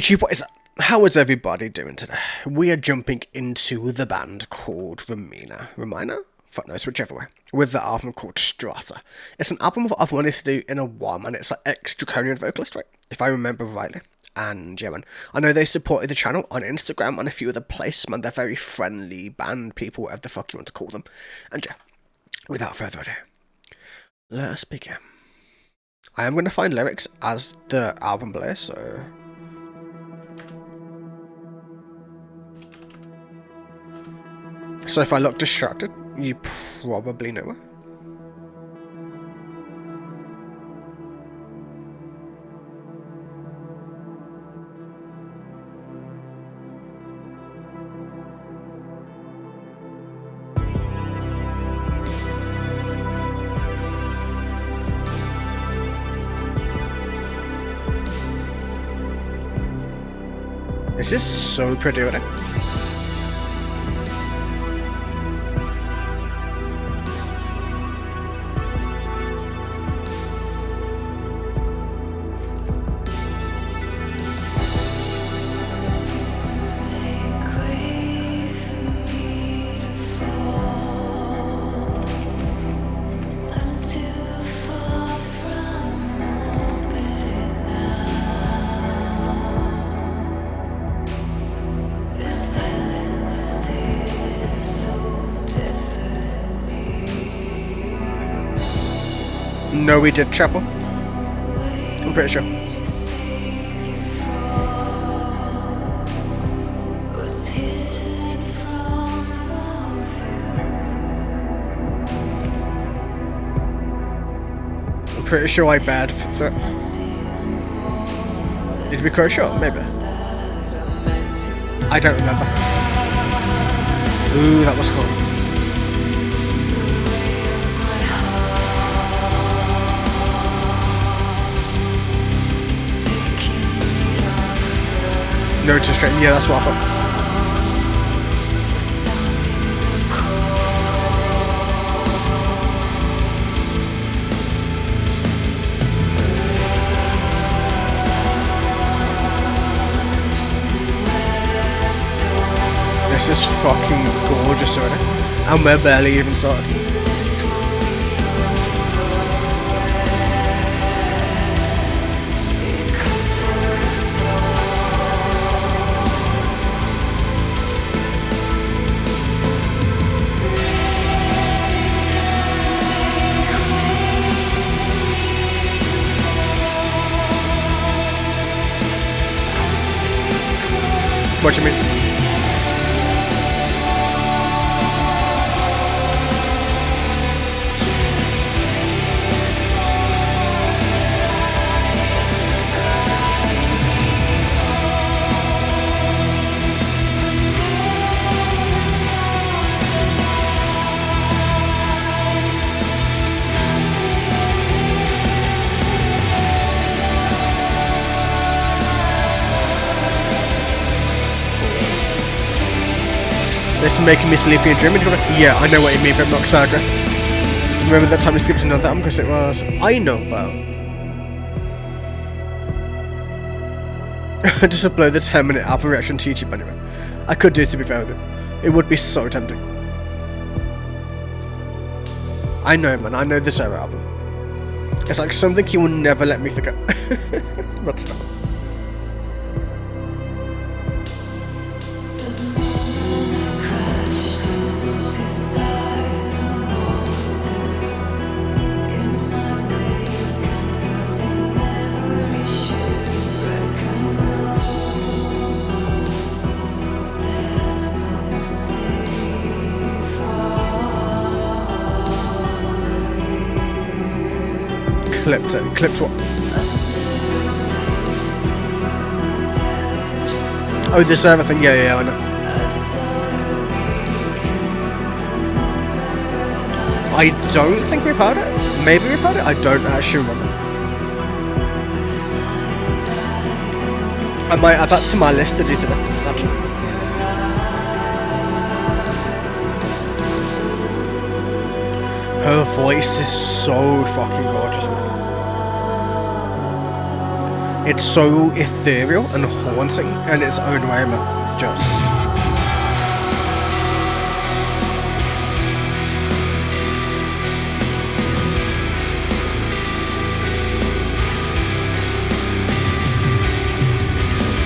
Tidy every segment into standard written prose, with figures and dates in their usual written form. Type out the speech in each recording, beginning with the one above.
YouTube, what is up? How is everybody doing today? We are jumping into the band called Remina? Fuck knows, whichever way. With the album called Strata. It's an album I've wanted to do in a while, man. It's like ex-Draconian vocalist, right? If I remember rightly. And yeah, man. I know they supported the channel on Instagram and a few other places, man. They're very friendly band people, whatever the fuck you want to call them. And yeah, without further ado, let us begin. I am going to find lyrics as the album plays, so... So if I look distracted, you probably know it. This is so pretty, isn't it? No, we did Chapel. I'm pretty sure. I'm pretty sure I bad for that. Did we crash shot? Maybe. I don't remember. Ooh, that was cool. No to straight. Yeah, that's what I thought. This is fucking gorgeous already. And we're barely even started. What do you mean? This is making me sleepy and dreaming. Yeah, I know what you mean, Rimlock Saga. Remember that time we skipped another album because it was... I know, well... Just upload the 10-minute album reaction to YouTube anyway. I could do it, to be fair with it. It would be so tempting. I know, man. I know this era album. It's like something you will never let me forget. But still. Clipped what? Oh, this server thing, yeah, I know. I don't think we've heard it. Maybe we've heard it, I don't actually remember. I might add that to my list to do today, actually. Her voice is so fucking gorgeous, man. It's so ethereal and haunting in its own way, man. Just...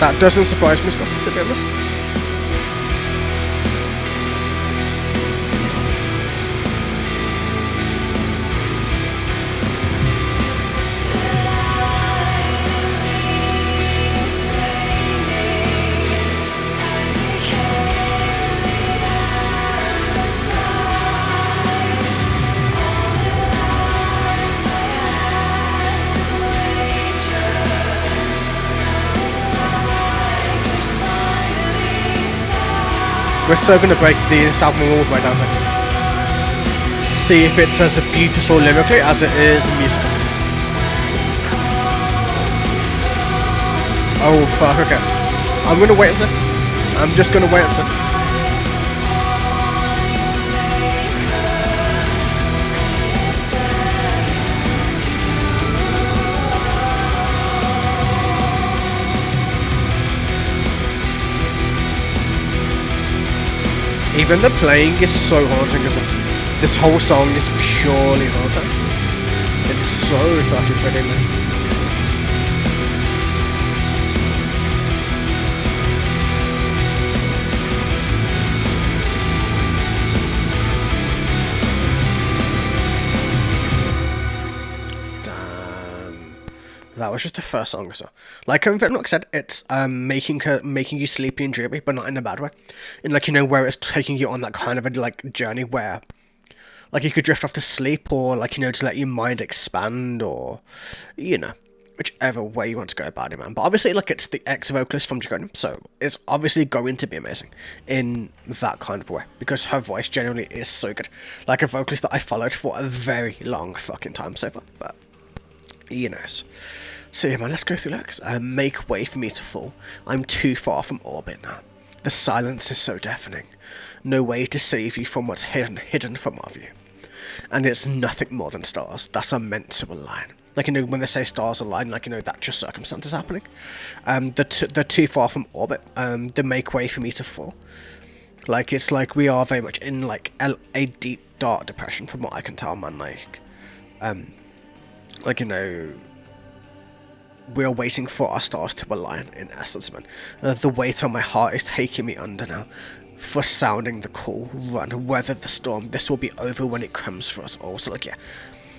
that doesn't surprise me, Scott, to be honest. We're so going to break this album all the way down to see if it's as beautiful lyrically as it is musically. Oh fuck, okay. I'm going to wait and see. I'm just going to wait and see. Even the playing is so haunting as well. This whole song is purely haunting. It's so fucking pretty, man. That was just the first song or so. Like Venlock said, it's making you sleepy and dreamy, but not in a bad way. In like, you know, where it's taking you on that kind of a like journey where like you could drift off to sleep, or like, you know, to let your mind expand, or you know, whichever way you want to go about it, man. But obviously, like, it's the ex-vocalist from Draconium, so it's obviously going to be amazing in that kind of way, because her voice generally is so good. Like a vocalist that I followed for a very long fucking time so far, but you know. So yeah, man, let's go through lyrics. Make way for me to fall. I'm too far from orbit now. The silence is so deafening. No way to save you from what's hidden from our view. And it's nothing more than stars that are meant to align. Like, you know, when they say stars align, like, you know, that's just circumstances happening. They're too far from orbit. They make way for me to fall. Like, it's like we are very much in, like, a deep, dark depression, from what I can tell, man. Like, you know, we're waiting for our stars to align, in essence, man. The weight on my heart is taking me under now. For sounding the call, run, weather the storm. This will be over when it comes for us all. So, like, yeah,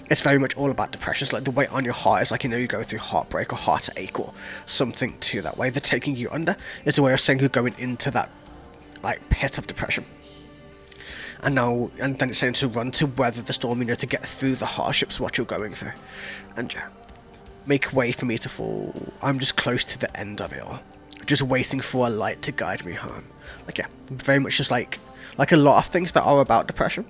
it's very much all about depression. It's like the weight on your heart is like, you know, you go through heartbreak or heartache or something to that way. They're taking you under is a way of saying you're going into that, like, pit of depression. And then it's saying to run, to weather the storm, you know, to get through the hardships, what you're going through. And yeah, make way for me to fall. I'm just close to the end of it all. Just waiting for a light to guide me home. Like, yeah, very much just like a lot of things that are about depression.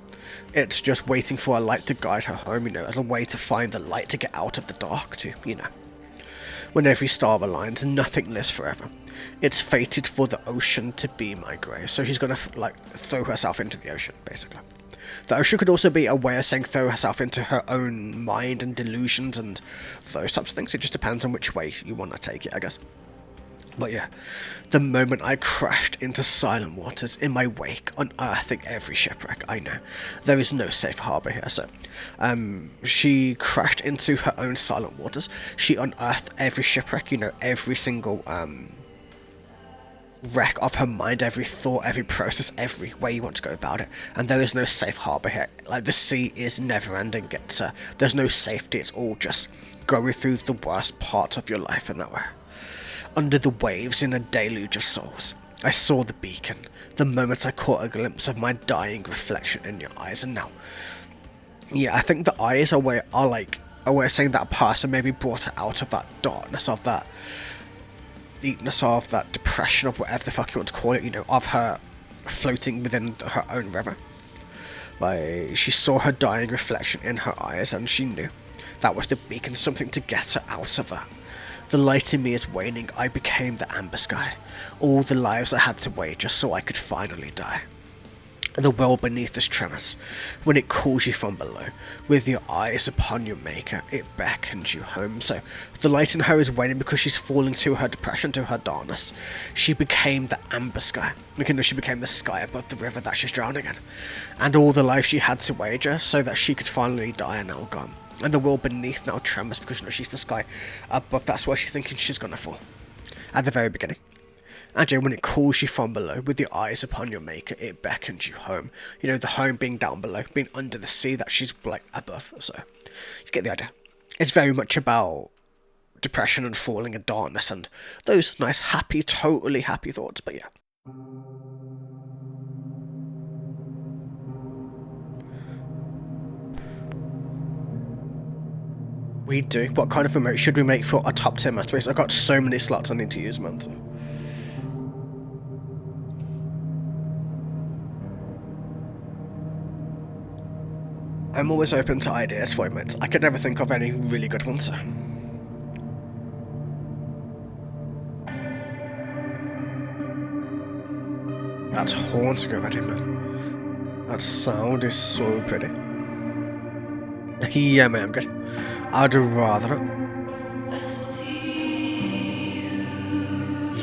It's just waiting for a light to guide her home, you know, as a way to find the light to get out of the dark, to, you know. When every star aligns, nothing lives forever. It's fated for the ocean to be my grave. So she's gonna, like, throw herself into the ocean, basically. The ocean could also be a way of saying throw herself into her own mind and delusions and those types of things. It just depends on which way you want to take it, I guess. But yeah, the moment I crashed into silent waters, in my wake, unearthing every shipwreck I know. There is no safe harbour here, so she crashed into her own silent waters. She unearthed every shipwreck, you know, every single wreck of her mind, every thought, every process, every way you want to go about it. And there is no safe harbour here. Like, the sea is never ending. There's no safety. It's all just going through the worst parts of your life in that way. Under the waves in a deluge of souls, I saw the beacon, the moment I caught a glimpse of my dying reflection in your eyes. And now, yeah, I think the eyes are like a way of saying that a person maybe brought her out of that darkness, of that deepness, of that depression, of whatever the fuck you want to call it, you know, of her floating within her own river. Like, she saw her dying reflection in her eyes, and she knew that was the beacon, something to get her out of that. The light in me is waning, I became the amber sky. All the lives I had to wait just so I could finally die. The world beneath us tremors when it calls you from below. With your eyes upon your maker, it beckons you home. So the light in her is waning because she's falling to her depression, to her darkness. She became the amber sky. She became the sky above the river that she's drowning in. And all the life she had to wager so that she could finally die are now gone. And the world beneath now tremors because she's the sky above. That's why she's thinking she's gonna fall. At the very beginning. And when it calls you from below, with your eyes upon your maker, it beckons you home. The home being down below, being under the sea that she's like above. So, you get the idea. It's very much about depression and falling and darkness and those nice, happy, totally happy thoughts. But yeah. We do. What kind of remote should we make for a top 10 masterpiece? I've got so many slots I need to use, man. So. I'm always open to ideas for it. I could never think of any really good ones. That's haunting already, man. That sound is so pretty. Yeah, man, I'm good. I'd rather not.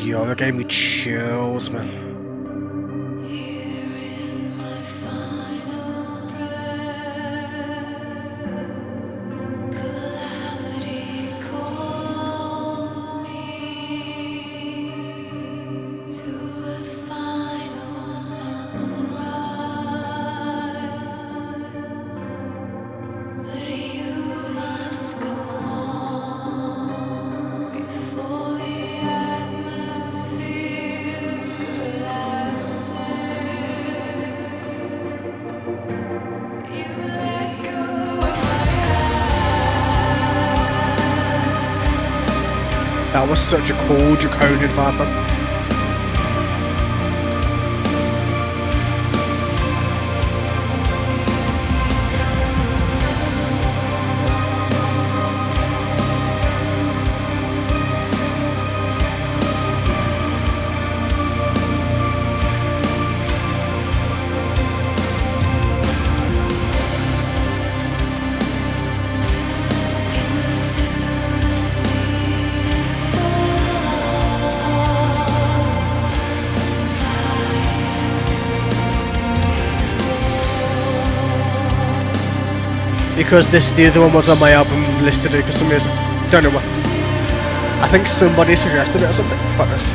Yo, that gave me chills, man. That was such a cool draconian vibe, man. Because the other one was on my album list today for some reason. Don't know what. I think somebody suggested it or something. Fuck this.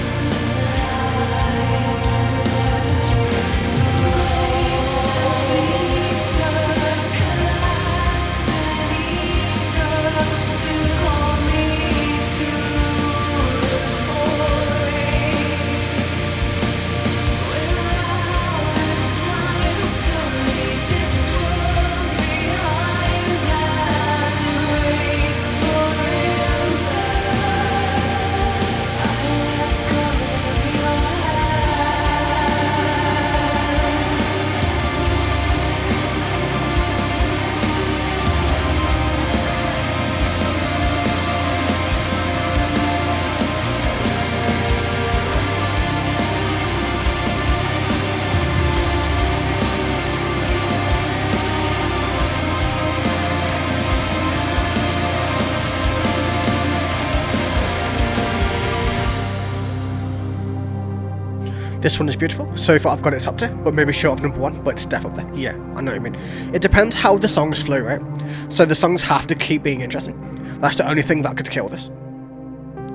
This one is beautiful. So far I've got it top tier, but maybe short of number one, but it's def up there. Yeah, I know what you mean. It depends how the songs flow, right? So the songs have to keep being interesting. That's the only thing that could kill this.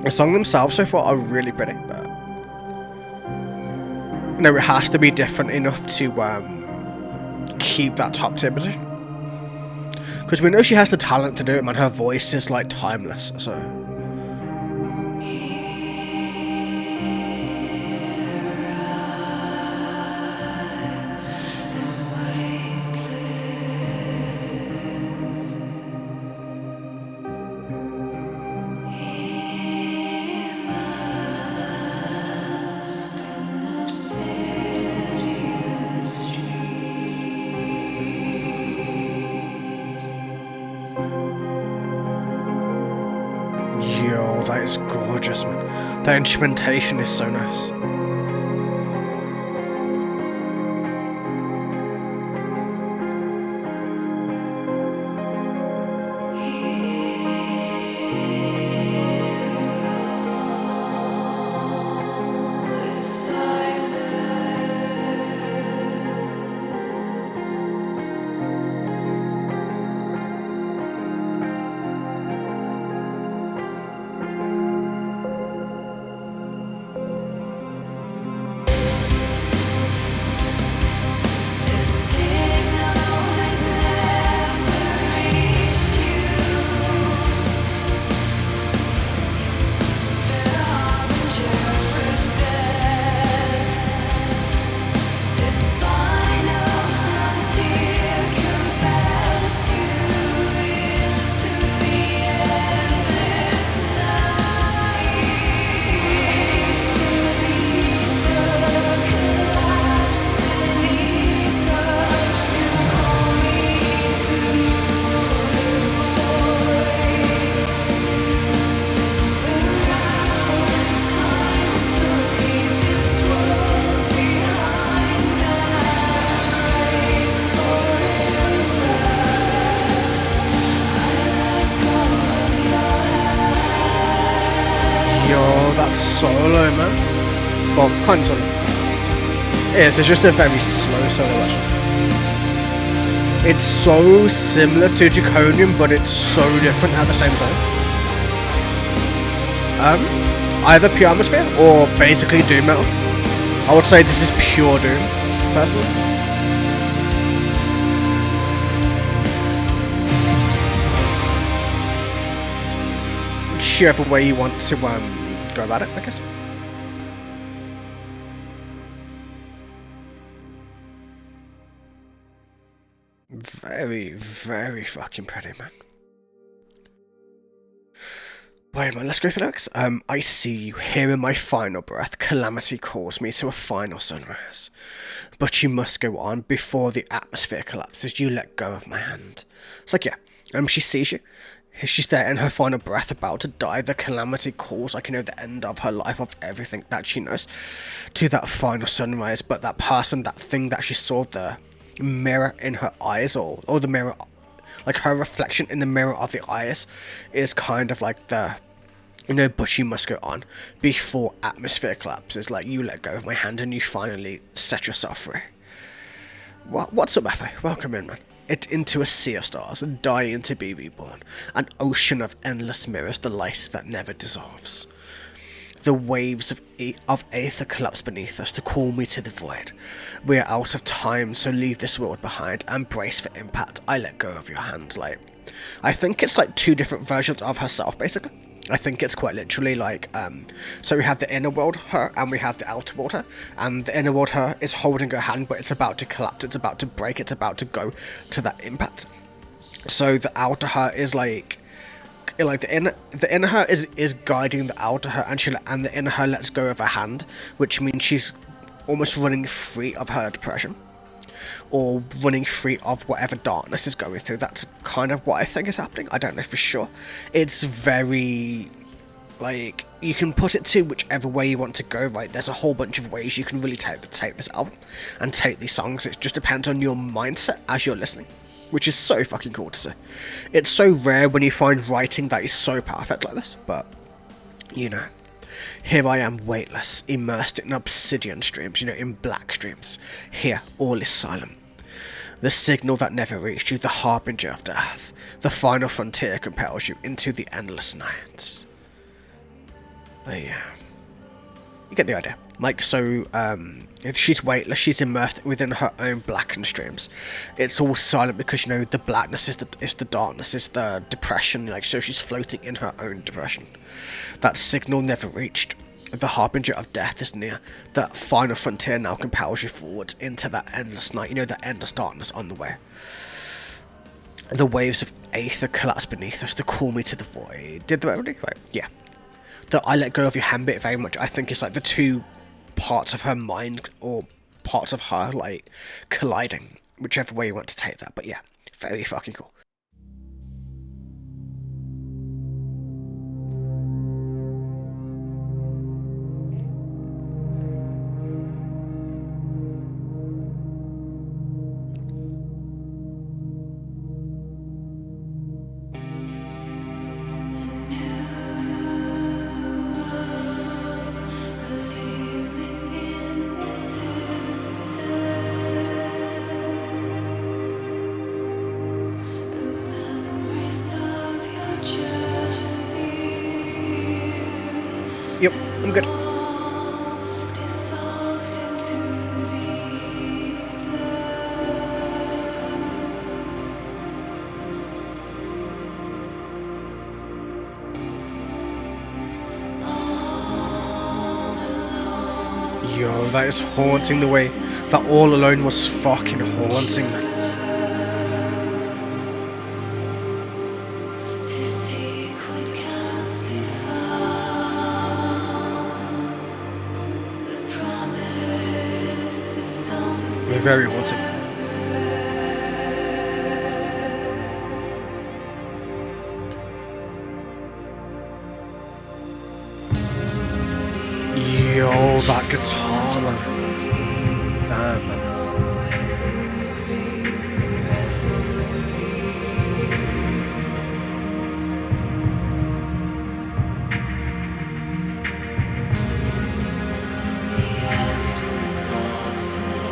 The songs themselves so far are really pretty, but it has to be different enough to keep that top tier position. Because we know she has the talent to do it, man. Her voice is like timeless, so. Yo, that is gorgeous, man. The instrumentation is so nice. Well, kind of sort of. It is, it's just a very slow solo version. It's so similar to Draconium, but it's so different at the same time. Either pure atmosphere or basically doom metal. I would say this is pure doom, personally. Whichever way you want to go about it, I guess. Very, very fucking pretty, man. Wait, man, let's go through the next. I see you here in my final breath. Calamity calls me to a final sunrise. But you must go on before the atmosphere collapses. You let go of my hand. It's like, yeah, she sees you. She's there in her final breath, about to die. The calamity calls, like, you know, the end of her life, of everything that she knows, to that final sunrise. But that person, that thing that she saw, the mirror in her eyes, or the mirror, like her reflection in the mirror of the eyes, is kind of like the, you know, but you must go on before atmosphere collapses. Like, you let go of my hand and you finally set yourself free. What's up, Effie? Welcome in, man. It into a sea of stars, dying to be reborn. An ocean of endless mirrors, the light that never dissolves. The waves of aether collapse beneath us to call me to the void. We are out of time, so leave this world behind and brace for impact. I let go of your hand. Like, I think it's like two different versions of herself, basically. I think it's quite literally like, so we have the inner world her and we have the outer world her, and the inner world her is holding her hand, but it's about to collapse, it's about to break, it's about to go to that impact. So the outer her is like the inner her is guiding the outer her, and the inner her lets go of her hand, which means she's almost running free of her depression, or running free of whatever darkness is going through. That's kind of what I think is happening. I don't know for sure. It's very, like, you can put it to whichever way you want to go, right? There's a whole bunch of ways you can really take this album and take these songs. It just depends on your mindset as you're listening, which is so fucking cool to see. It's so rare when you find writing that is so perfect like this, but, you know. Here I am, weightless, immersed in obsidian streams, you know, in black streams. Here, all is silent. The signal that never reached you, the harbinger of death. The final frontier compels you into the endless nights. Yeah. You get the idea. Like, so, if she's weightless, she's immersed within her own blackened streams. It's all silent because, you know, the blackness is the darkness, is the depression, like, so she's floating in her own depression. That signal never reached. The harbinger of death is near. That final frontier now compels you forward into that endless night, you know, that endless darkness on the way. The waves of aether collapse beneath us to call me to the void. Did they already? Right, yeah. The I let go of your hand bit very much, I think it's like the two parts of her mind, or parts of her, like, colliding, whichever way you want to take that. But yeah, very fucking cool. Yep, I'm good. Yo, that is haunting. The way that All Alone was fucking haunting, man. Very haunting. Yo, that guitar, man. Damn, man.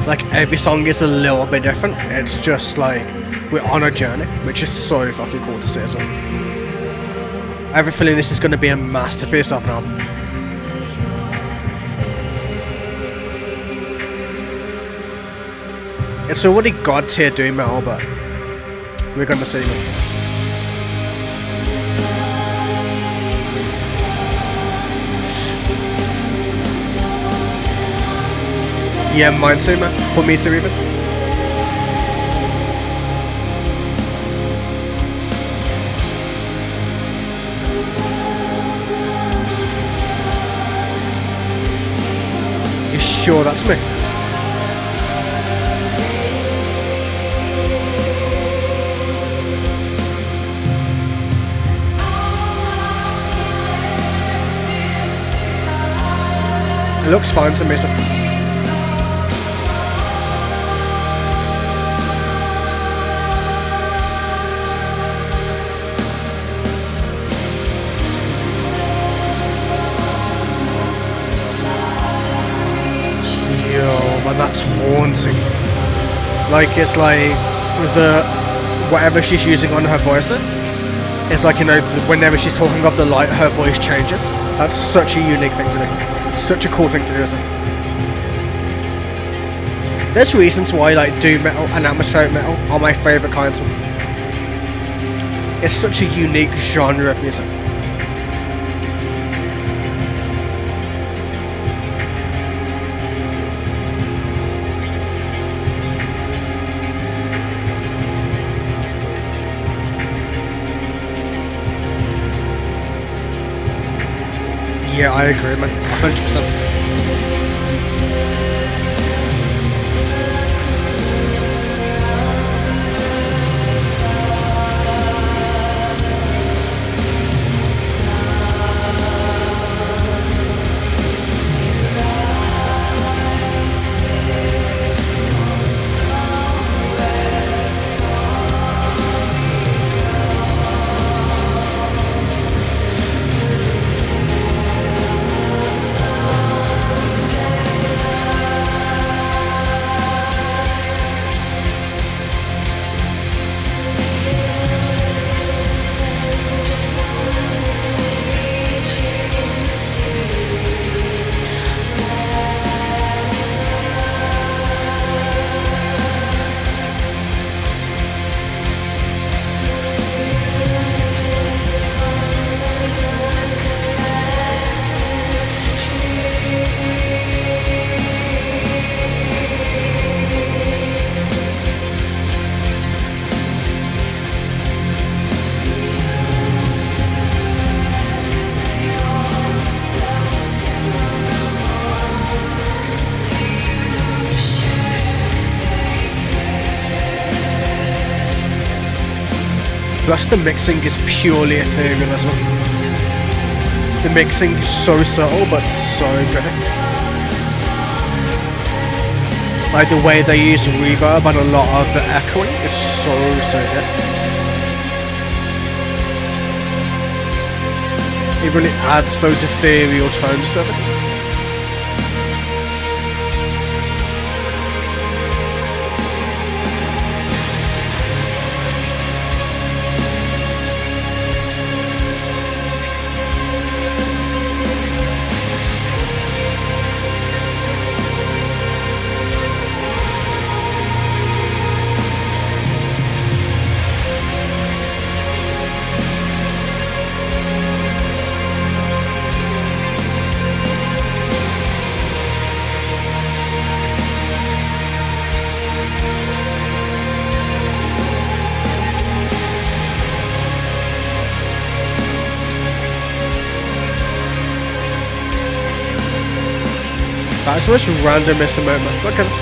Like, every song is a little bit different. It's just like, we're on a journey, which is so fucking cool to see as well. I have a feeling this is going to be a masterpiece of an album. It's already god tier doom metal, but we're going to see it. Yeah, mine too, man. For me too, even. You sure that's me? It looks fine to me, so. But that's haunting. Like, it's like the whatever she's using on her voice, it's like, you know, whenever she's talking of the light, her voice changes. That's such a unique thing to do. Such a cool thing to do, isn't it? There's reasons why, like, doom metal and atmospheric metal are my favourite kinds. It's such a unique genre of music. Yeah, I agree, man. 100%. Plus the mixing is purely ethereal as well. The mixing is so subtle but so pretty. Like the way they use reverb and a lot of the echoing is so good. It really adds those ethereal tones to it. That's the most randomest amount, man. Look at it.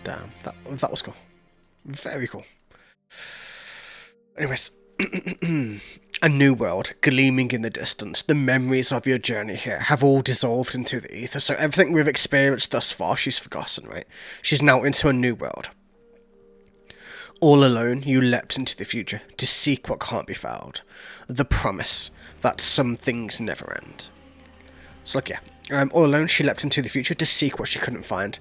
Damn, that was cool. Very cool. Anyways. A new world, gleaming in the distance. The memories of your journey here have all dissolved into the ether, so everything we've experienced thus far, she's forgotten, right? She's now into a new world. All alone, you leapt into the future to seek what can't be found. The promise that some things never end. So, like, yeah. All alone, she leapt into the future to seek what she couldn't find.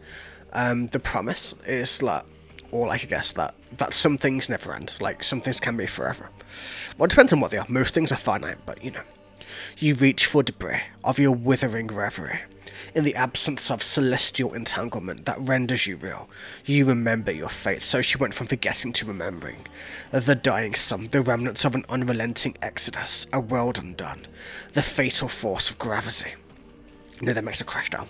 The promise is, like, or like, I guess, that some things never end. Like, some things can be forever. Well, it depends on what they are. Most things are finite, but, you know. You reach for debris of your withering reverie. In the absence of celestial entanglement that renders you real, you remember your fate. So she went from forgetting to remembering. The dying sun, the remnants of an unrelenting exodus, a world undone. The fatal force of gravity. You know, that makes a crash down.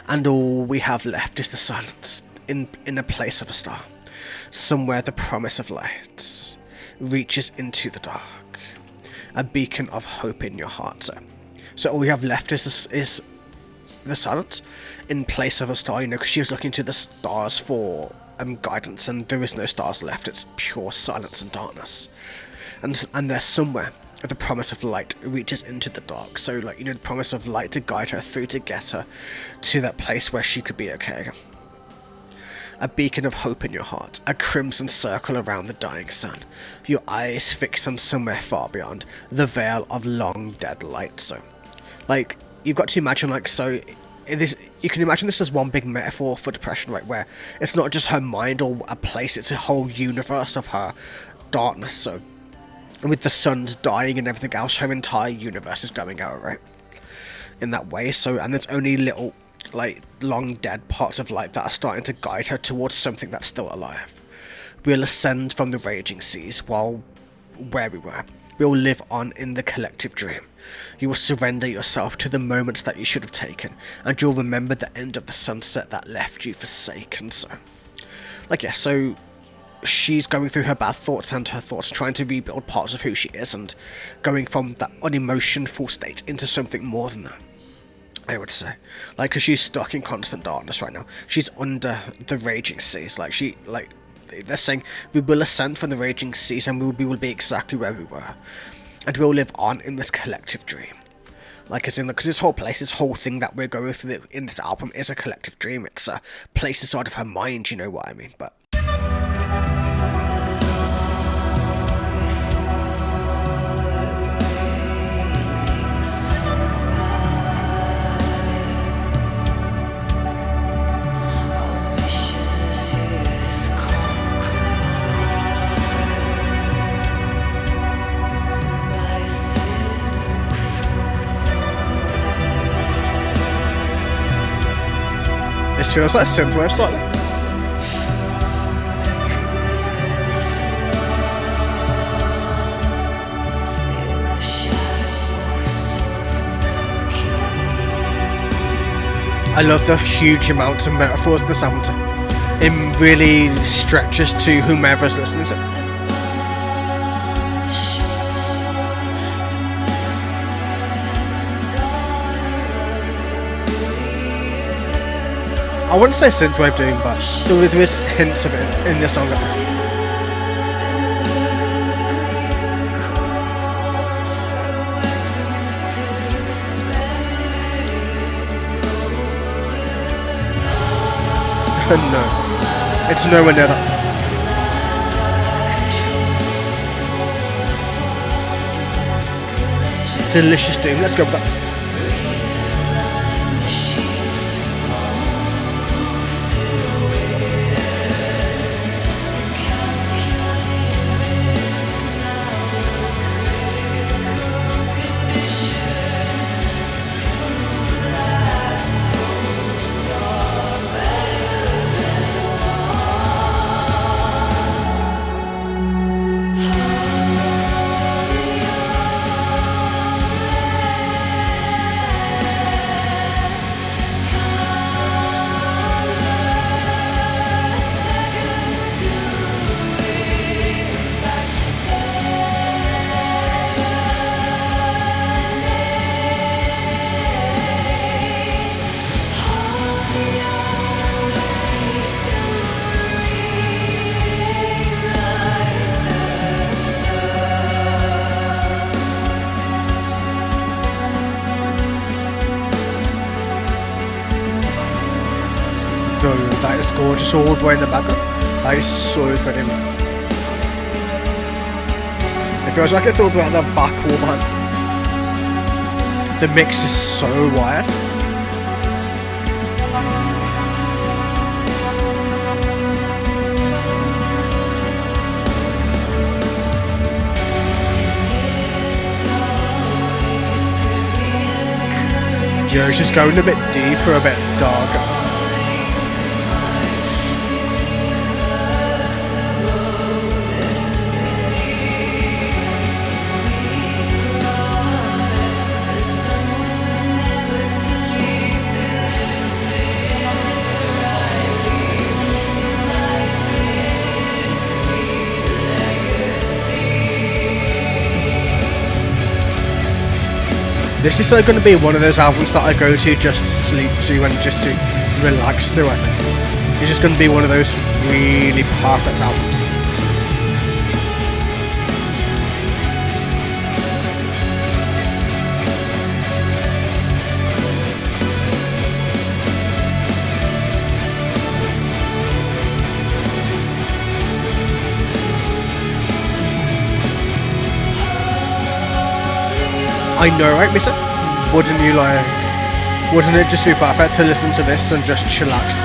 And all we have left is the silence, in a place of a star. Somewhere the promise of light reaches into the dark. A beacon of hope in your heart. So all we have left is the silence in place of a star, you know, because she was looking to the stars for guidance, and there is no stars left. It's pure silence and darkness. And there's somewhere the promise of light reaches into the dark. So, like, you know, the promise of light to guide her through, to get her to that place where she could be okay again. A beacon of hope in your heart, a crimson circle around the dying sun, your eyes fixed on somewhere far beyond, the veil of long dead light. So, like, you've got to imagine, like, so, you can imagine this as one big metaphor for depression, right, where it's not just her mind or a place, it's a whole universe of her darkness. So, with the suns dying and everything else, her entire universe is going out, right, in that way. So, and there's only little, like, long dead parts of light that are starting to guide her towards something that's still alive. We'll ascend from the raging seas while where we were. We'll live on in the collective dream. You will surrender yourself to the moments that you should have taken, and you'll remember the end of the sunset that left you forsaken. So, like, yeah, so she's going through her bad thoughts and her thoughts, trying to rebuild parts of who she is, and going from that unemotional state into something more than that, I would say. Like, because she's stuck in constant darkness right now. She's under the raging seas. Like, they're saying, we will ascend from the raging seas and we will be exactly where we were. And we'll live on in this collective dream. Like, as in, because this whole place, this whole thing that we're going through in this album is a collective dream. It's a place inside of her mind, you know what I mean? But this feels like synthwave slightly. I love the huge amounts of metaphors this album. It really stretches to whomever's listening to it. I wouldn't say synthwave doom, but there is hints of it in this song at least. No, it's nowhere near that. Delicious doom, let's go with that. That is gorgeous all the way in the background. That is so pretty, man. It feels like it's all about the back wall behind. The mix is so wired. Yo, it's just going a bit deeper, a bit darker. This is going to be one of those albums that I go to just to sleep to and just to relax to, I think. It's just going to be one of those really perfect albums. I know, right, Missa? Wouldn't you wouldn't it just be perfect to listen to this and just chillax?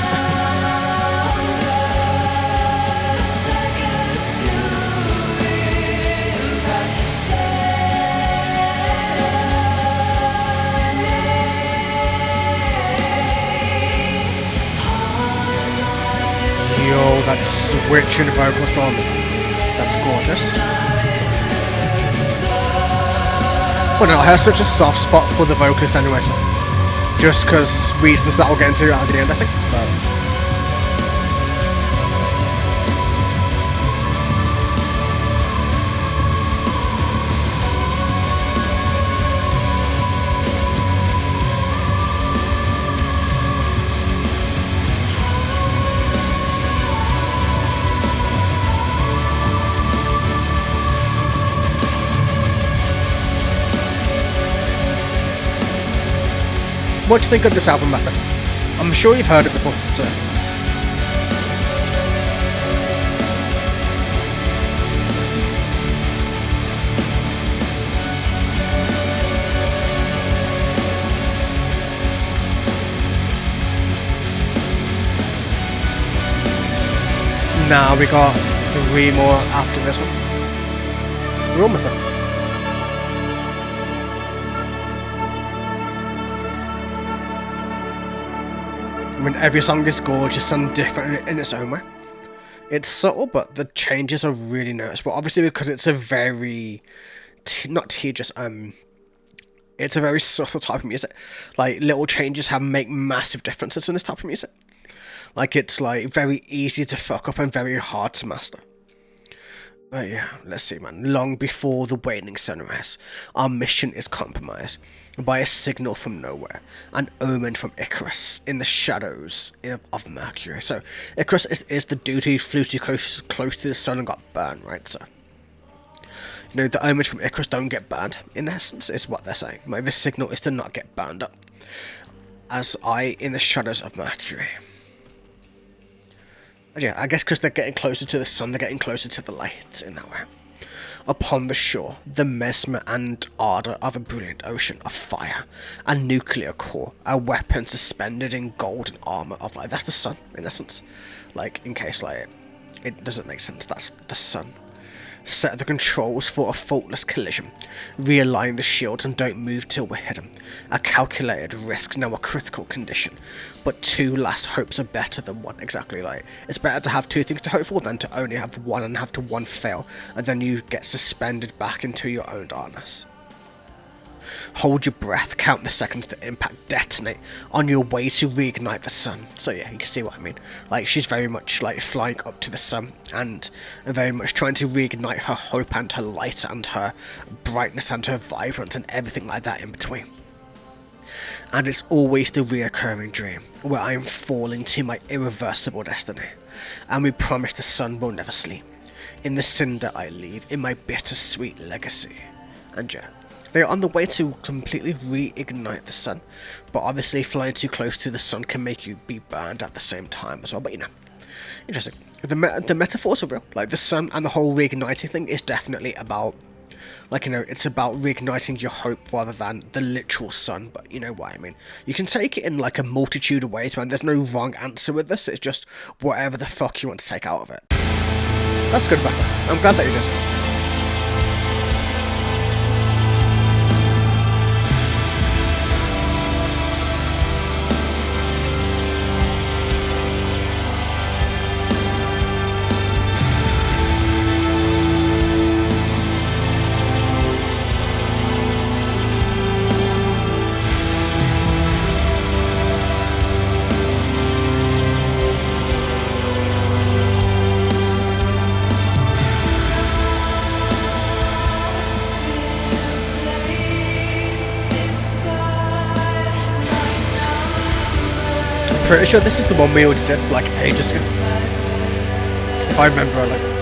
Yo, that switch in vocal storm. That's gorgeous. Well, no, I have such a soft spot for the vocalist anyway, so just because reasons that I'll get into at the end, I think. But what do you think of this album, Matthew? I'm sure you've heard it before, so. Now we got 3 more after this one. We're almost done. I mean, every song is gorgeous and different in its own way. It's subtle, but the changes are really noticeable. Obviously, because it's a very, not tedious, it's a very subtle type of music. Like, little changes make massive differences in this type of music. Like, it's like very easy to fuck up and very hard to master. But yeah, let's see, man. Long before the waning sunrise, our mission is compromised by a signal from nowhere, an omen from Icarus in the shadows of Mercury. So Icarus is the dude who flew too close to the sun and got burned, right? So, you know, the omens from Icarus don't get burned, in essence, is what they're saying. Like, this signal is to not get burned up, as in the shadows of Mercury. But yeah, I guess because they're getting closer to the sun, they're getting closer to the light in that way. Upon the shore, the mesmer and ardour of a brilliant ocean of fire, a nuclear core, a weapon suspended in golden armour of light. That's the sun, in essence. Like, in case, like, it doesn't make sense, that's the sun. Set the controls for a faultless collision. Realign the shields and don't move till we're hidden. A calculated risk, now a critical condition. But 2 last hopes are better than 1. Exactly, like, it's better to have 2 things to hope for than to only have 1 and have to 1 fail. And then you get suspended back into your own darkness. Hold your breath, count the seconds to impact, detonate on your way to reignite the sun. So yeah, you can see what I mean. Like, she's very much like flying up to the sun and very much trying to reignite her hope and her light and her brightness and her vibrance and everything like that in between. And it's always the reoccurring dream where I am falling to my irreversible destiny, and we promise the sun will never sleep. In the cinder I leave, in my bittersweet legacy. And yeah, they're on the way to completely reignite the sun, but obviously flying too close to the sun can make you be burned at the same time as well. But you know, Interesting. The metaphors are real. Like the sun and the whole reigniting thing is definitely about, like, you know, it's about reigniting your hope rather than the literal sun. But you know what I mean. You can take it in like a multitude of ways, man. There's no wrong answer with this. It's just whatever the fuck you want to take out of it. That's good, Buffer. I'm glad that you did. Pretty sure this is the one we already did, like, ages ago. If I remember rightly.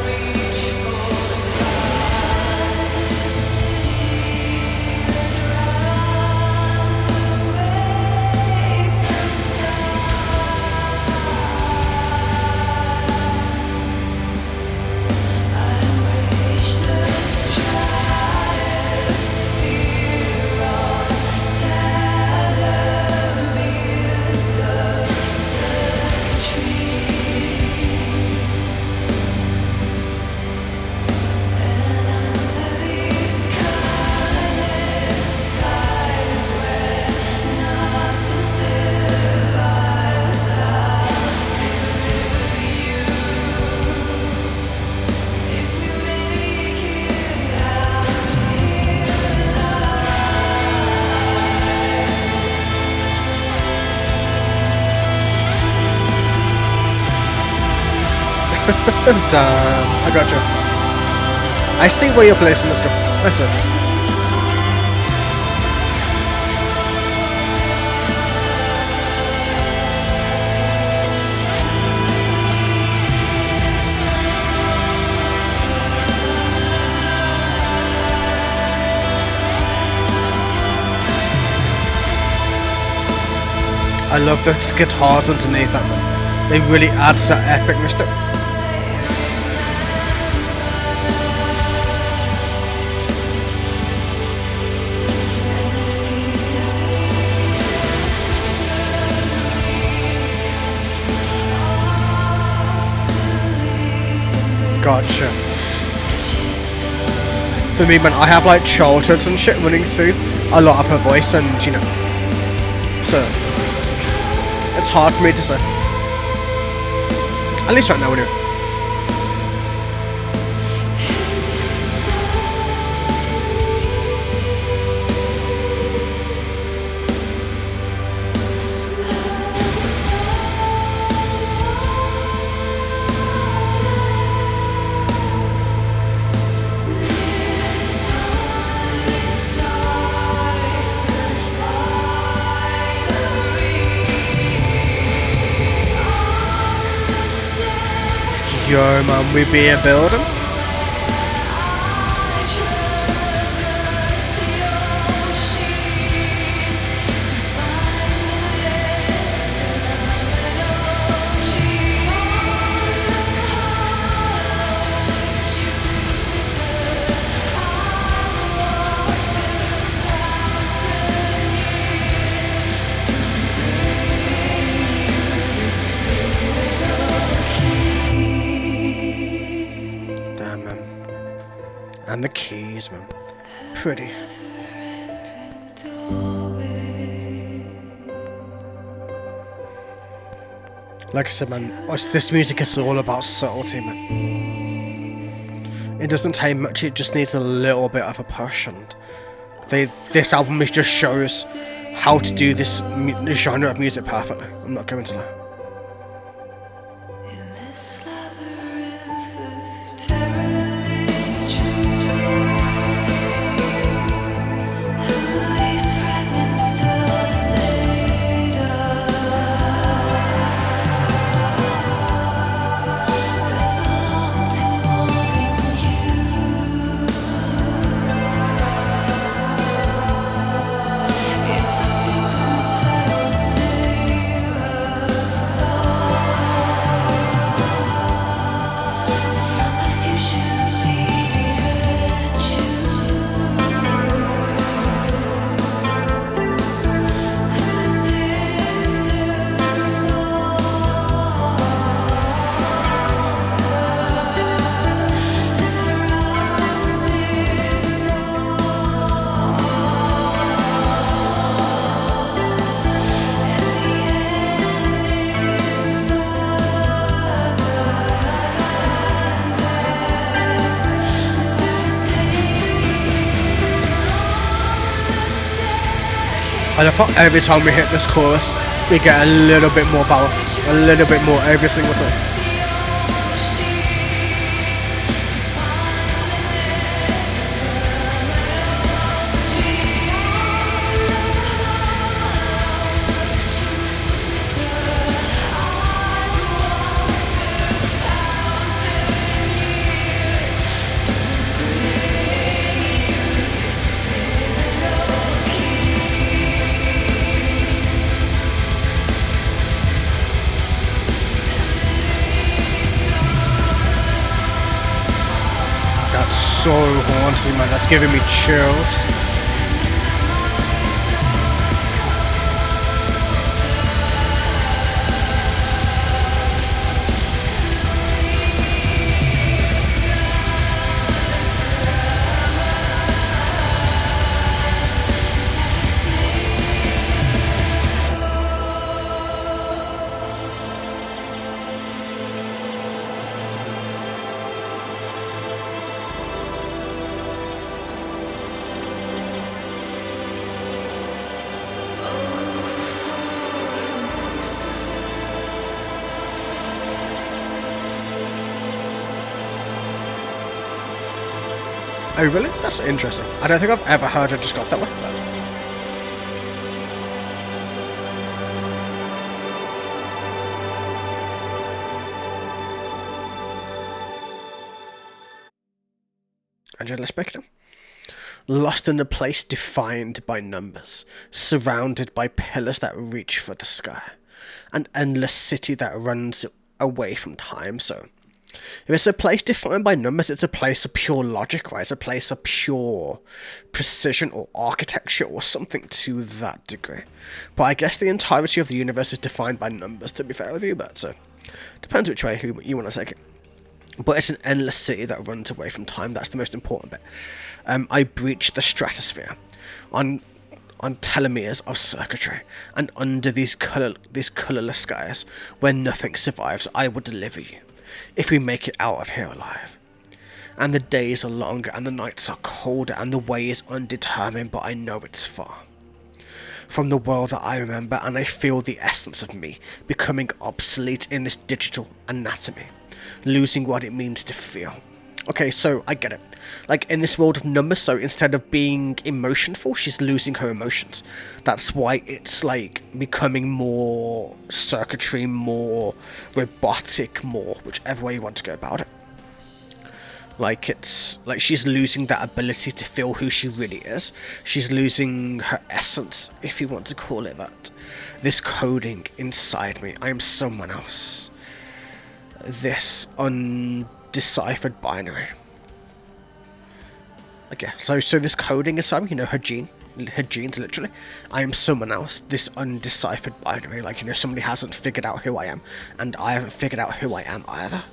Damn, I gotcha. I see where you're placing this. I see. I love the guitars underneath that, man. They really add to that epicness to it. Gotcha. For me, man, I have like childhoods and shit running through a lot of her voice, and you know, so it's hard for me to say. At least right now, anyway. Yo, man, we be a building. And the keys, man. Pretty. Like I said, man, this music is all about subtlety, man. It doesn't take much, it just needs a little bit of a push, and this album just shows how to do this genre of music perfectly. I'm not going to lie. And I thought every time we hit this chorus, we get a little bit more power, a little bit more every single time. So haunting, man, that's giving me chills. Oh really? That's interesting. I don't think I've ever heard it described that way. Angela Spectre. Lost in a place defined by numbers, surrounded by pillars that reach for the sky, an endless city that runs away from time, so if it's a place defined by numbers, it's a place of pure logic, right? It's a place of pure precision or architecture or something to that degree. But I guess the entirety of the universe is defined by numbers, to be fair with you, but so depends which way you want to take it. But it's an endless city that runs away from time. That's the most important bit. I breached the stratosphere on telomeres of circuitry, and under these colourless skies, where nothing survives, I will deliver you, if we make it out of here alive. And the days are longer, and the nights are colder, and the way is undetermined, but I know it's far from the world that I remember, and I feel the essence of me becoming obsolete in this digital anatomy, losing what it means to feel. Okay, so I get it. Like, in this world of numbers, so instead of being emotionful, she's losing her emotions. That's why it's, like, becoming more circuitry, more robotic, more whichever way you want to go about it. Like, it's, like, she's losing that ability to feel who she really is. She's losing her essence, if you want to call it that. This coding inside me, I am someone else. This undeciphered binary. Okay, so this coding is something, her genes literally. I am someone else, this undeciphered binary, like, somebody hasn't figured out who I am, and I haven't figured out who I am either.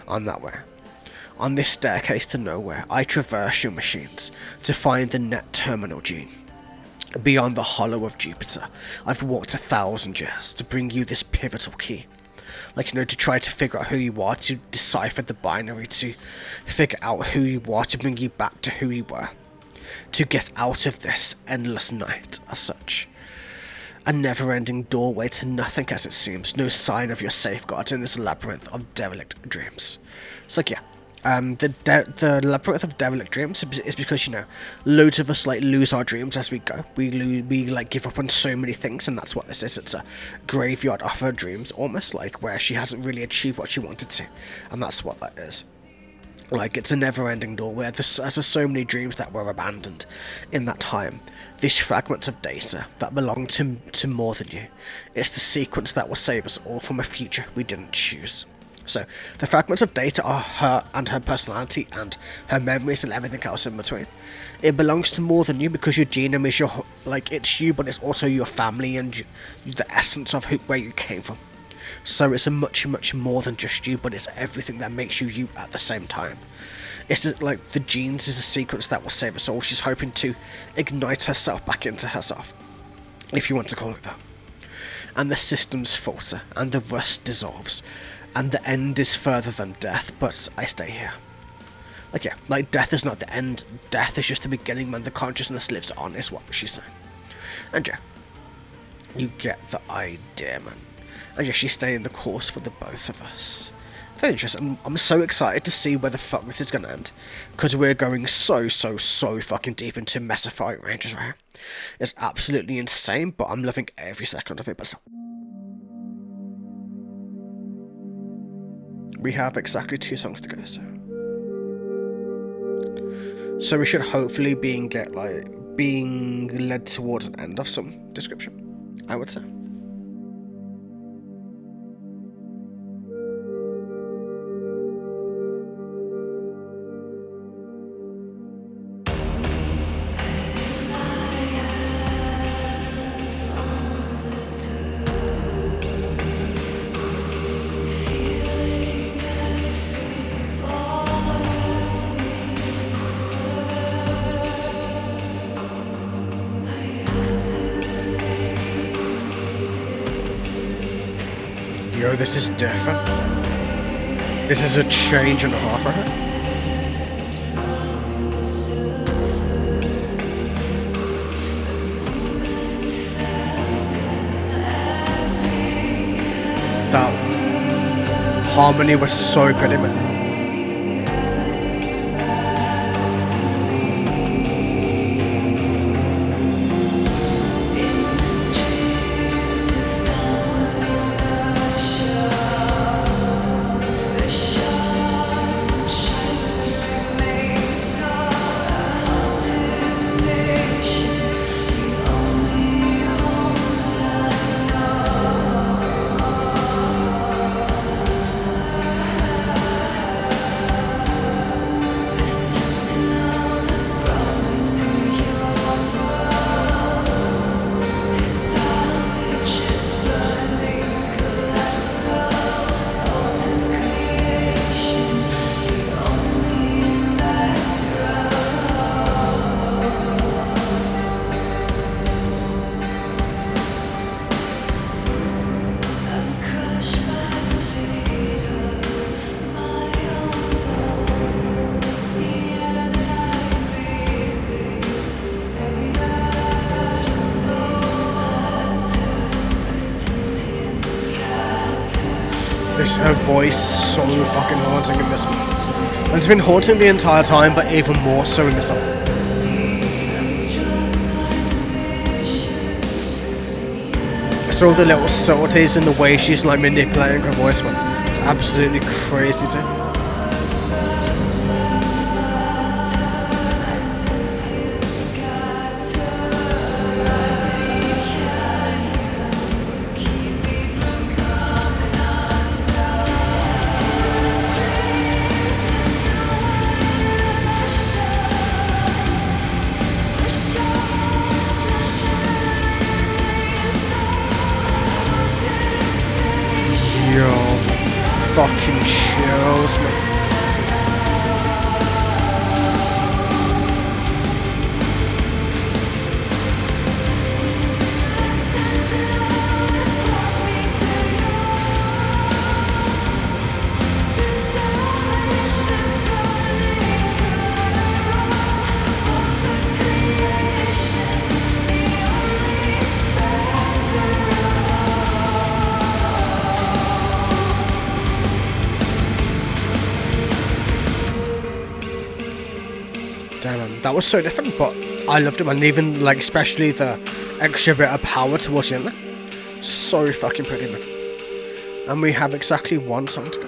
I'm that way. On this staircase to nowhere, I traverse your machines to find the net terminal gene. Beyond the hollow of Jupiter, I've walked 1,000 years to bring you this pivotal key. Like, to try to figure out who you are, to decipher the binary, to figure out who you are, to bring you back to who you were. To get out of this endless night, as such. A never-ending doorway to nothing as it seems, no sign of your safeguards in this labyrinth of derelict dreams. It's like, yeah. The labyrinth of derelict dreams is because, loads of us, like, lose our dreams as we go. We like, give up on so many things, and that's what this is. It's a graveyard of her dreams, almost, like, where she hasn't really achieved what she wanted to. And that's what that is. Like, it's a never-ending door where there's so many dreams that were abandoned in that time. These fragments of data that belong to more than you. It's the sequence that will save us all from a future we didn't choose. So, the fragments of data are her and her personality and her memories and everything else in between. It belongs to more than you because your genome is it's you, but it's also your family and the essence of where you came from. So it's a much, much more than just you, but it's everything that makes you you at the same time. It's like the genes is a sequence that will save us all. She's hoping to ignite herself back into herself, if you want to call it that. And the systems falter, and the rust dissolves, and the end is further than death, but I stay here. Like, yeah, like, death is not the end, death is just the beginning when the consciousness lives on, is what she's saying. And yeah, You get the idea, man. And yeah, she's staying the course for the both of us. Very interesting. I'm so excited to see where the fuck this is going to end. Because we're going so fucking deep into Mesophoric ranges right here. It's absolutely insane, but I'm loving every second of it. But still. We have exactly 2 songs to go, so we should hopefully being led towards an end of some description, I would say. Yo, this is different. This is a change and a half for her. That harmony was so pretty, man. Her voice is so fucking haunting in this one. And it's been haunting the entire time, but even more so in this song. It's all the little subtleties in the way she's like manipulating her voice, man. It's absolutely crazy too. Fucking chills me. Damn, that was so different, but I loved it, and even like especially the extra bit of power towards the end there. So fucking pretty, man. And we have exactly 1 song to go.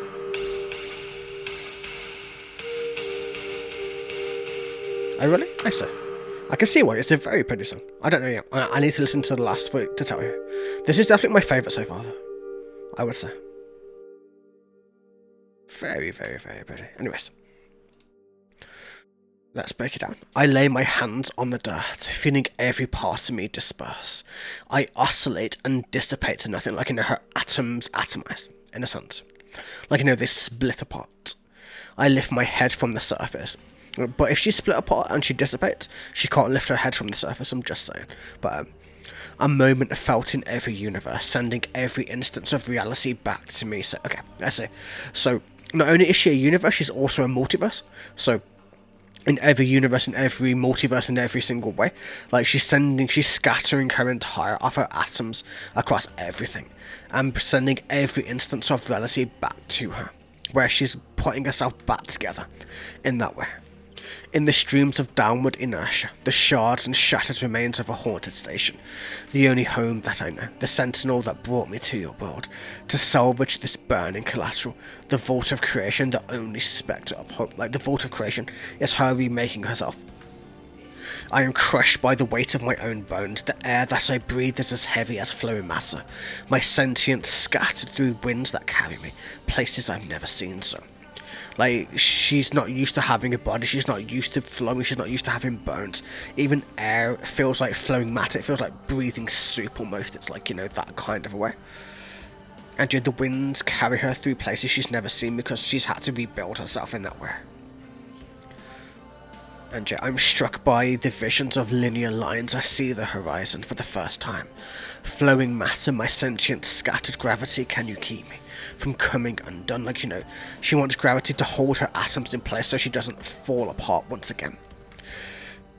Oh really? I see. I can see why. It's a very pretty song. I don't know yet. I need to listen to the last for it to tell you. This is definitely my favourite so far, though. I would say. Very pretty. Anyways. Let's break it down. I lay my hands on the dirt, feeling every part of me disperse. I oscillate and dissipate to nothing, like, her atoms atomize, in a sense. Like, they split apart. I lift my head from the surface. But if she split apart and she dissipates, she can't lift her head from the surface, I'm just saying. But, a moment felt in every universe, sending every instance of reality back to me. So, okay, I see. So, not only is she a universe, she's also a multiverse. So, in every universe, in every multiverse, in every single way. Like she's scattering her entire of her atoms across everything, and sending every instance of reality back to her, where she's putting herself back together in that way. In the streams of downward inertia, the shards and shattered remains of a haunted station, the only home that I know, the sentinel that brought me to your world, to salvage this burning collateral, the vault of creation, the only spectre of hope. Like the vault of creation is her remaking herself. I am crushed by the weight of my own bones. The air that I breathe is as heavy as flowing matter. My sentience scattered through winds that carry me, places I've never seen so. Like, she's not used to having a body, she's not used to flowing, she's not used to having bones. Even air feels like flowing matter, it feels like breathing soup almost. It's like, that kind of a way. And the winds carry her through places she's never seen because she's had to rebuild herself in that way. And I'm struck by the visions of linear lines. I see the horizon for the first time. Flowing matter, my sentient scattered gravity, can you keep me from coming undone? Like, she wants gravity to hold her atoms in place so she doesn't fall apart once again.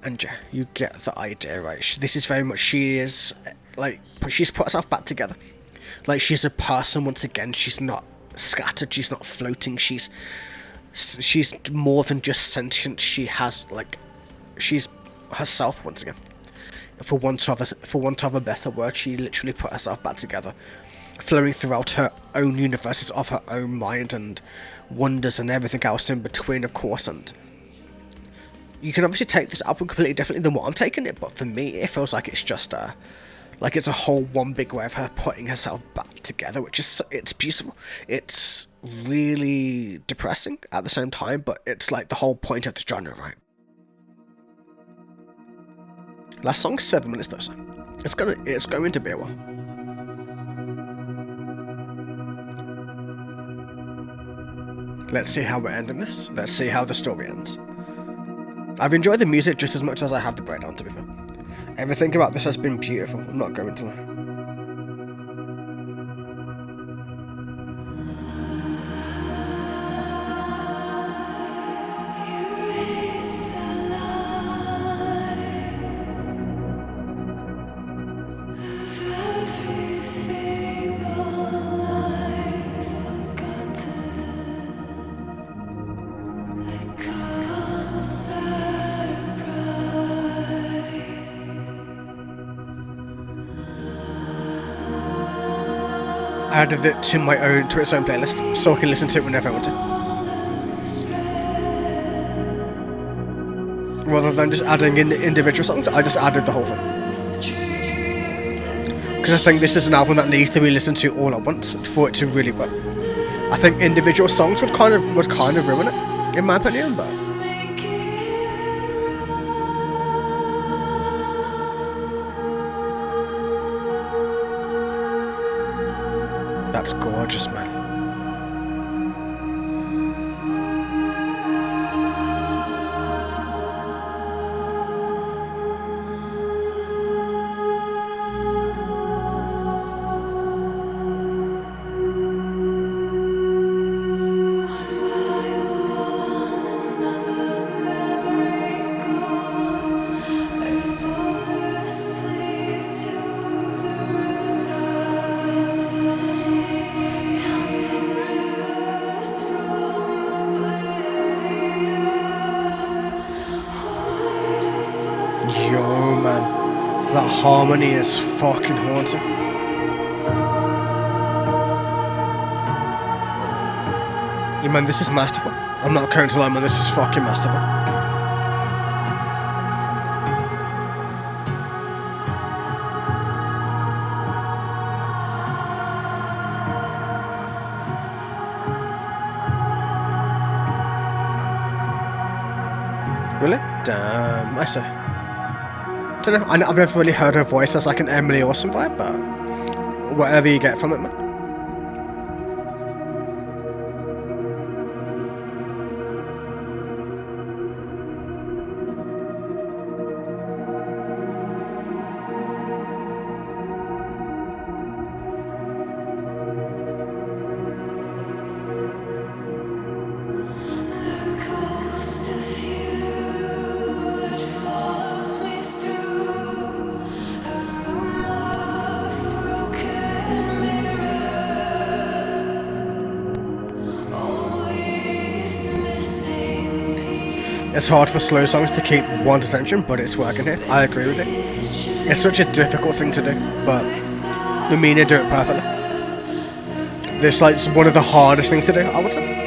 And you get the idea, right? This is very much, she's put herself back together. Like, she's a person once again. She's not scattered, she's not floating, she's more than just sentient. She's herself once again. For want of a better word, she literally put herself back together, flowing throughout her own universes of her own mind and wonders and everything else in between, of course. And you can obviously take this album completely differently than what I'm taking it, but for me, it feels like it's just it's a whole one big way of her putting herself back together, it's beautiful. It's really depressing at the same time, but it's like the whole point of the genre, right? Last song's 7 minutes though, so it's going to be a while. Let's see how we're ending this. Let's see how the story ends. I've enjoyed the music just as much as I have the breakdown, to be fair. Everything about this has been beautiful. I'm not going to lie. I added it to its own playlist, so I can listen to it whenever I want to. Rather than just adding in individual songs, I just added the whole thing. Because I think this is an album that needs to be listened to all at once for it to really work. I think individual songs would kind of ruin it, in my opinion, but that's gorgeous, man. Yo, man, that harmony is fucking haunting. Yeah, man, this is masterful. I'm not going to lie, man, this is fucking masterful. Really? Damn, I say. Don't know, I've never really heard her voice as like an Emily Awesome vibe, but whatever you get from it, man. It's hard for slow songs to keep one's attention, but it's working here. I agree with it. It's such a difficult thing to do, but Remina do it perfectly. This like one of the hardest things to do, I would say.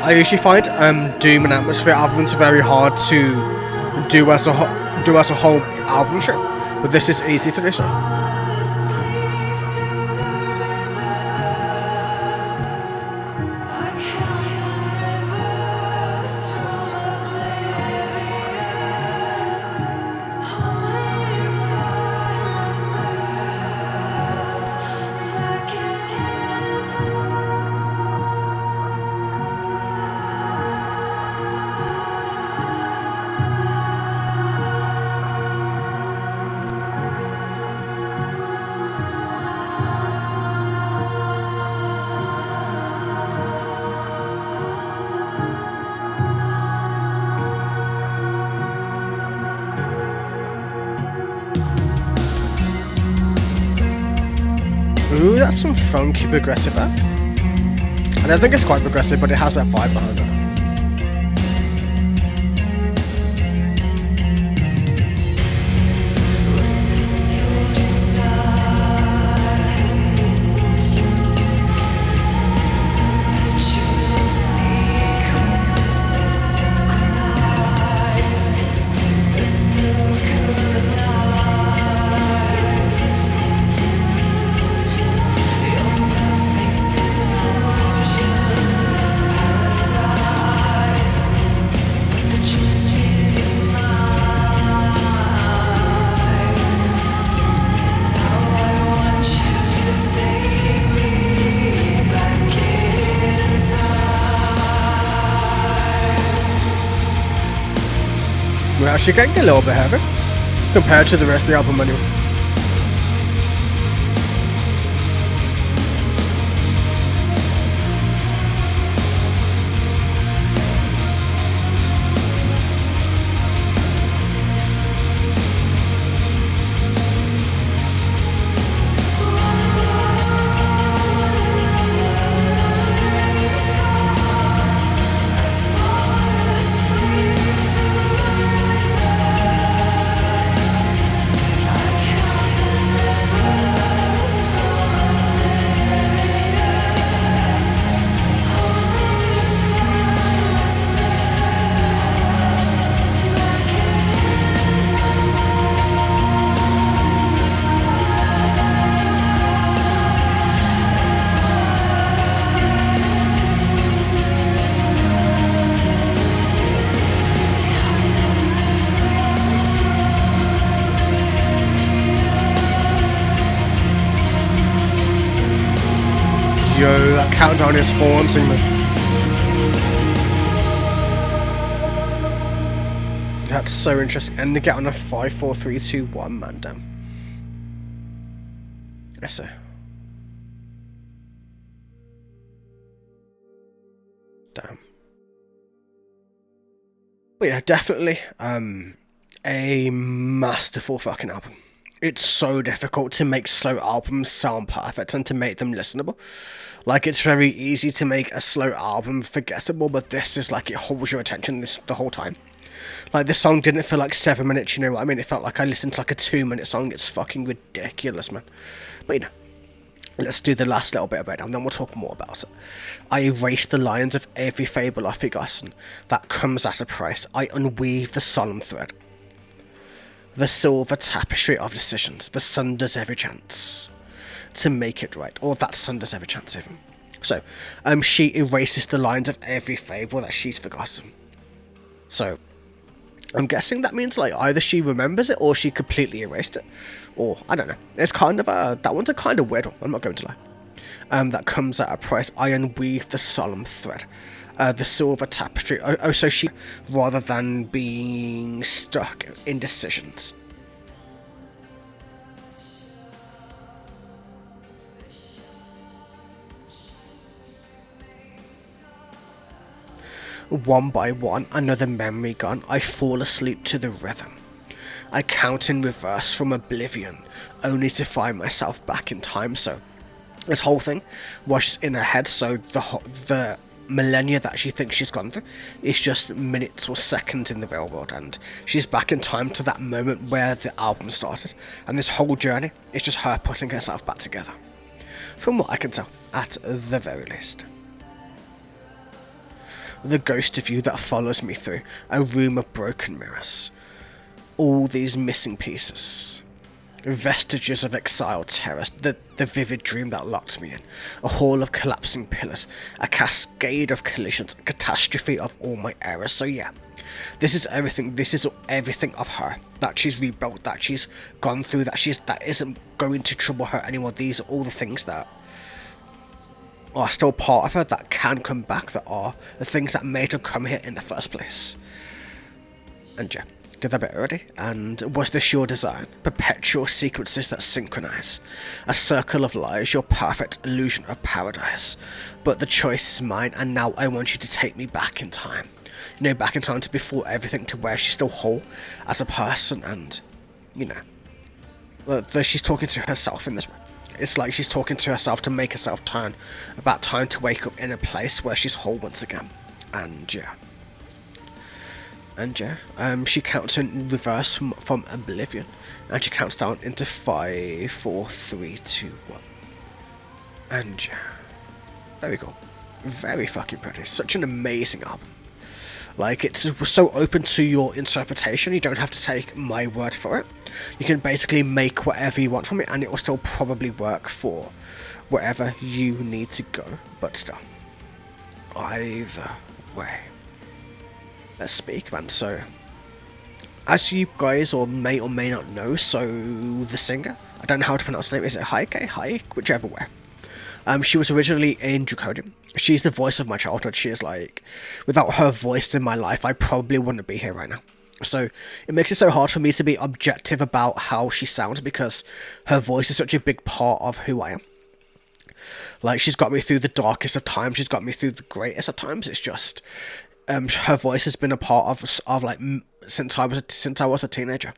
I usually find Doom and Atmosphere albums very hard to do as a whole album trip, but this is easy to do so. Ooh, that's some funky progressive there. And I think it's quite progressive, but it has that vibe behind it. We're actually getting a little bit heavy compared to the rest of the album anyway. Yo, that countdown is haunting me. That's so interesting. And to get on a 5, 4, 3, 2, 1, man, damn. I see. Damn. But yeah, definitely a masterful fucking album. It's so difficult to make slow albums sound perfect and to make them listenable. Like, it's very easy to make a slow album forgettable, but this is like, it holds your attention the whole time. Like, this song didn't feel like 7 minutes, you know what I mean? It felt like I listened to like a 2-minute song. It's fucking ridiculous, man. But you know, let's do the last little bit of breakdown, then we'll talk more about it. I erase the lines of every fable I've forgotten. That comes at a price. I unweave the solemn thread. The silver tapestry of decisions. The sun does every chance to make it right. Or that sun does every chance even. So, she erases the lines of every fable that she's forgotten. So, I'm guessing that means like either she remembers it or she completely erased it. Or, I don't know. It's kind of that one's a kind of weird one, I'm not going to lie. That comes at a price. I unweave the solemn thread. The silver tapestry. Oh, so she, rather than being stuck in decisions. One by one, another memory gone, I fall asleep to the rhythm. I count in reverse from oblivion, only to find myself back in time. So this whole thing was in her head, so the millennia that she thinks she's gone through is just minutes or seconds in the real world, and she's back in time to that moment where the album started, and this whole journey is just her putting herself back together, from what I can tell, at the very least. The ghost of you that follows me through a room of broken mirrors, all these missing pieces, vestiges of exiled terror, the vivid dream that locked me in, a hall of collapsing pillars, a cascade of collisions, a catastrophe of all my errors. So yeah, this is everything of her, that she's rebuilt, that she's gone through, that isn't going to trouble her anymore. These are all the things that are still part of her, that can come back, that are the things that made her come here in the first place. And yeah, did that bit already. And was this your design? Perpetual sequences that synchronize, a circle of lies, your perfect illusion of paradise. But the choice is mine, and now I want you to take me back in time. You know, back in time to before everything, to where she's still whole as a person, and, you know, well, though she's talking to herself in this way. It's like she's talking to herself to make herself turn. About time to wake up in a place where she's whole once again. And yeah. She counts in reverse from oblivion, and she counts down into 5, 4, 3, 2, 1. And yeah, very cool, very fucking pretty. Such an amazing album. Like, it's so open to your interpretation. You don't have to take my word for it. You can basically make whatever you want from it, and it will still probably work for wherever you need to go. But still, either way. Let's speak, man. So, as you guys may or may not know, so the singer, I don't know how to pronounce the name, is it Haike? Whichever way. She was originally in Draconian. She's the voice of my childhood. She is like, without her voice in my life, I probably wouldn't be here right now. So, it makes it so hard for me to be objective about how she sounds, because her voice is such a big part of who I am. Like, she's got me through the darkest of times, she's got me through the greatest of times. It's just, her voice has been a part of like since I was a teenager.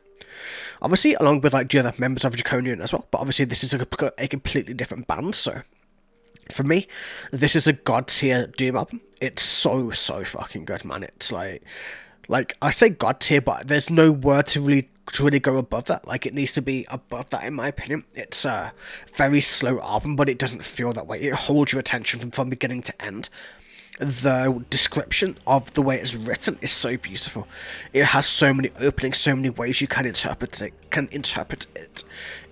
Obviously, along with like the other members of Draconian as well. But obviously, this is a completely different band. So, for me, this is a god tier Doom album. It's so fucking good, man. It's like I say god tier, but there's no word to really go above that. Like, it needs to be above that, in my opinion. It's a very slow album, but it doesn't feel that way. It holds your attention from beginning to end. The description of the way it's written is so beautiful. It has so many openings, so many ways you can interpret it.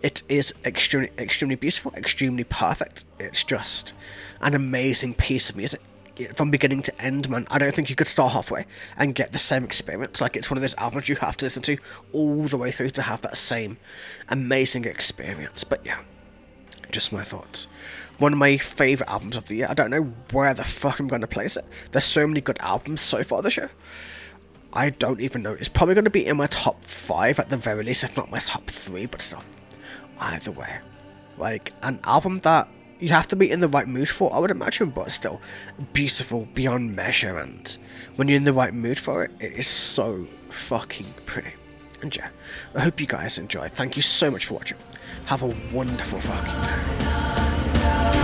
It is extremely beautiful, extremely perfect. It's just an amazing piece of music. From beginning to end, man, I don't think you could start halfway and get the same experience. Like, it's one of those albums you have to listen to all the way through to have that same amazing experience. But yeah, just my thoughts. One of my favourite albums of the year. I don't know where the fuck I'm going to place it. There's so many good albums so far this year. I don't even know. It's probably going to be in my top 5 at the very least, if not my top 3, but still. Either way. Like, an album that you have to be in the right mood for, I would imagine, but still beautiful beyond measure, and when you're in the right mood for it, it is so fucking pretty. And yeah, I hope you guys enjoyed. Thank you so much for watching. Have a wonderful fucking day.